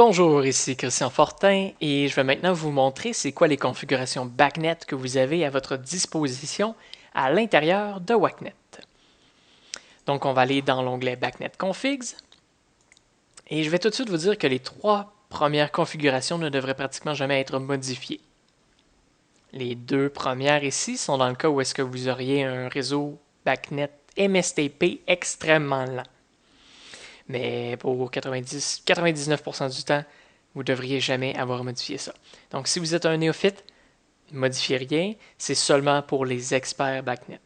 Bonjour, ici Christian Fortin et je vais maintenant vous montrer c'est quoi les configurations BACnet que vous avez à votre disposition à l'intérieur de WACnet. Donc on va aller dans l'onglet BACnet Configs et je vais tout de suite vous dire que les trois premières configurations ne devraient pratiquement jamais être modifiées. Les deux premières ici sont dans le cas où est-ce que vous auriez un réseau BACnet MSTP extrêmement lent. Mais pour 99% du temps, vous ne devriez jamais avoir modifié ça. Donc, si vous êtes un néophyte, ne modifiez rien. C'est seulement pour les experts BACnet.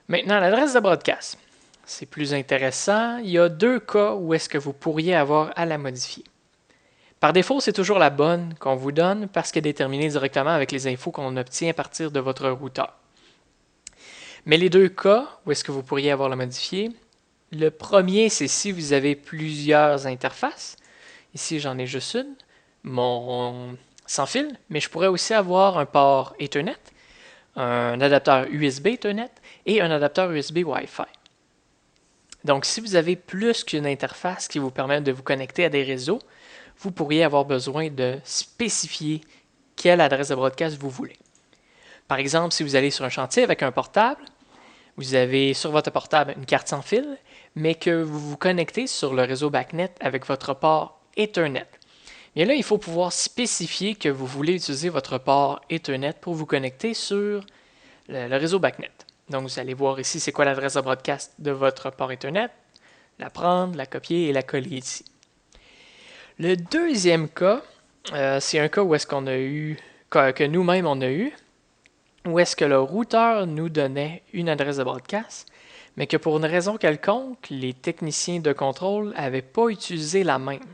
Maintenant, l'adresse de broadcast. C'est plus intéressant. Il y a deux cas où est-ce que vous pourriez avoir à la modifier. Par défaut, c'est toujours la bonne qu'on vous donne parce qu'elle est déterminée directement avec les infos qu'on obtient à partir de votre routeur. Mais les deux cas où est-ce que vous pourriez avoir la modifier, le premier, c'est si vous avez plusieurs interfaces. Ici, j'en ai juste une, mon sans fil, mais je pourrais aussi avoir un port Ethernet, un adapteur USB Ethernet et un adapteur USB Wi-Fi. Donc, si vous avez plus qu'une interface qui vous permet de vous connecter à des réseaux, vous pourriez avoir besoin de spécifier quelle adresse de broadcast vous voulez. Par exemple, si vous allez sur un chantier avec un portable, vous avez sur votre portable une carte sans fil, mais que vous vous connectez sur le réseau BACnet avec votre port Ethernet. Bien là, il faut pouvoir spécifier que vous voulez utiliser votre port Ethernet pour vous connecter sur le réseau BACnet. Donc, vous allez voir ici c'est quoi l'adresse de broadcast de votre port Ethernet, la prendre, la copier et la coller ici. Le deuxième cas, c'est un cas où est-ce qu'on a eu, que nous-mêmes on a eu, où est-ce que le routeur nous donnait une adresse de broadcast, mais que pour une raison quelconque, les techniciens de contrôle n'avaient pas utilisé la même.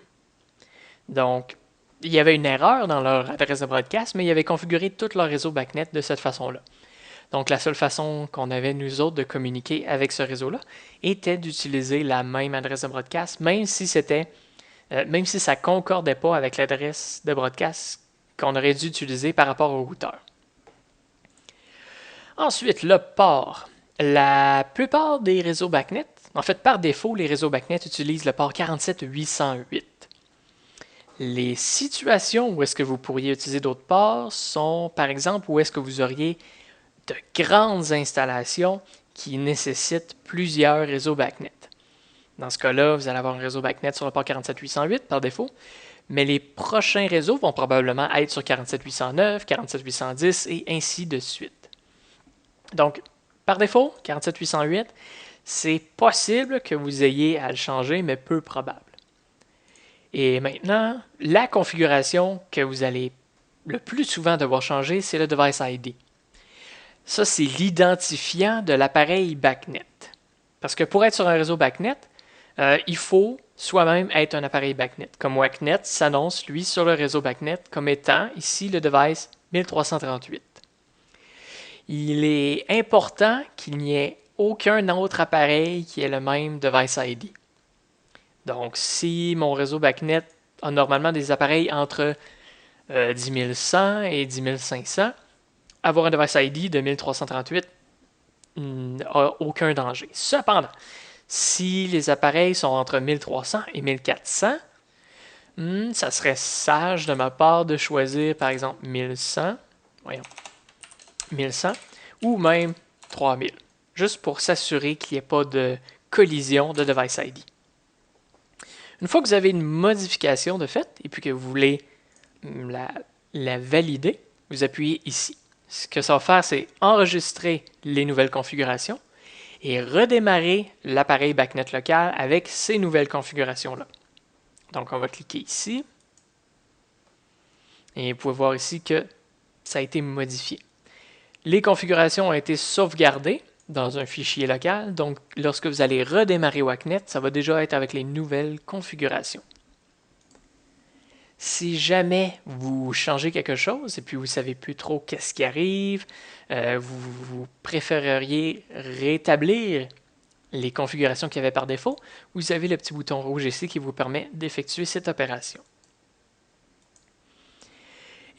Donc, il y avait une erreur dans leur adresse de broadcast, mais ils avaient configuré tout leur réseau BACnet de cette façon-là. Donc, la seule façon qu'on avait, nous autres, de communiquer avec ce réseau-là était d'utiliser la même adresse de broadcast, même si ça ne concordait pas avec l'adresse de broadcast qu'on aurait dû utiliser par rapport au routeur. Ensuite, le port. La plupart des réseaux BACnet, en fait, par défaut, les réseaux BACnet utilisent le port 47808. Les situations où est-ce que vous pourriez utiliser d'autres ports sont, par exemple, où est-ce que vous auriez de grandes installations qui nécessitent plusieurs réseaux BACnet. Dans ce cas-là, vous allez avoir un réseau BACnet sur le port 47808 par défaut, mais les prochains réseaux vont probablement être sur 47809, 47810 et ainsi de suite. Donc, par défaut, 47808, c'est possible que vous ayez à le changer, mais peu probable. Et maintenant, la configuration que vous allez le plus souvent devoir changer, c'est le Device ID. Ça, c'est l'identifiant de l'appareil BACnet. Parce que pour être sur un réseau BACnet, il faut soi-même être un appareil BACnet. Comme WACnet s'annonce, lui, sur le réseau BACnet comme étant ici le device 1338. Il est important qu'il n'y ait aucun autre appareil qui ait le même device ID. Donc, si mon réseau BACnet a normalement des appareils entre 10100 et 10500, avoir un device ID de 1338 n'a aucun danger. Cependant, si les appareils sont entre 1300 et 1400, ça serait sage de ma part de choisir par exemple 1100, 1100 ou même 3000, juste pour s'assurer qu'il n'y ait pas de collision de device ID. Une fois que vous avez une modification de fait et puis que vous voulez la valider, vous appuyez ici. Ce que ça va faire, c'est enregistrer les nouvelles configurations et redémarrer l'appareil BACnet local avec ces nouvelles configurations-là. Donc, on va cliquer ici. Et vous pouvez voir ici que ça a été modifié. Les configurations ont été sauvegardées dans un fichier local. Donc, lorsque vous allez redémarrer WACnet, ça va déjà être avec les nouvelles configurations. Si jamais vous changez quelque chose et puis vous ne savez plus trop qu'est-ce qui arrive, vous préféreriez rétablir les configurations qu'il y avait par défaut, vous avez le petit bouton rouge ici qui vous permet d'effectuer cette opération.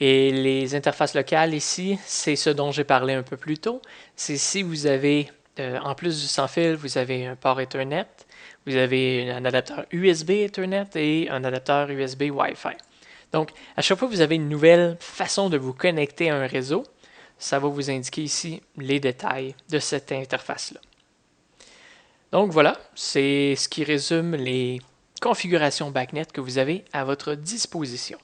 Et les interfaces locales ici, c'est ce dont j'ai parlé un peu plus tôt. C'est si vous avez En plus du sans-fil, vous avez un port Ethernet, vous avez un adapteur USB Ethernet et un adapteur USB Wi-Fi. Donc, à chaque fois que vous avez une nouvelle façon de vous connecter à un réseau, ça va vous indiquer ici les détails de cette interface-là. Donc voilà, c'est ce qui résume les configurations BACnet que vous avez à votre disposition.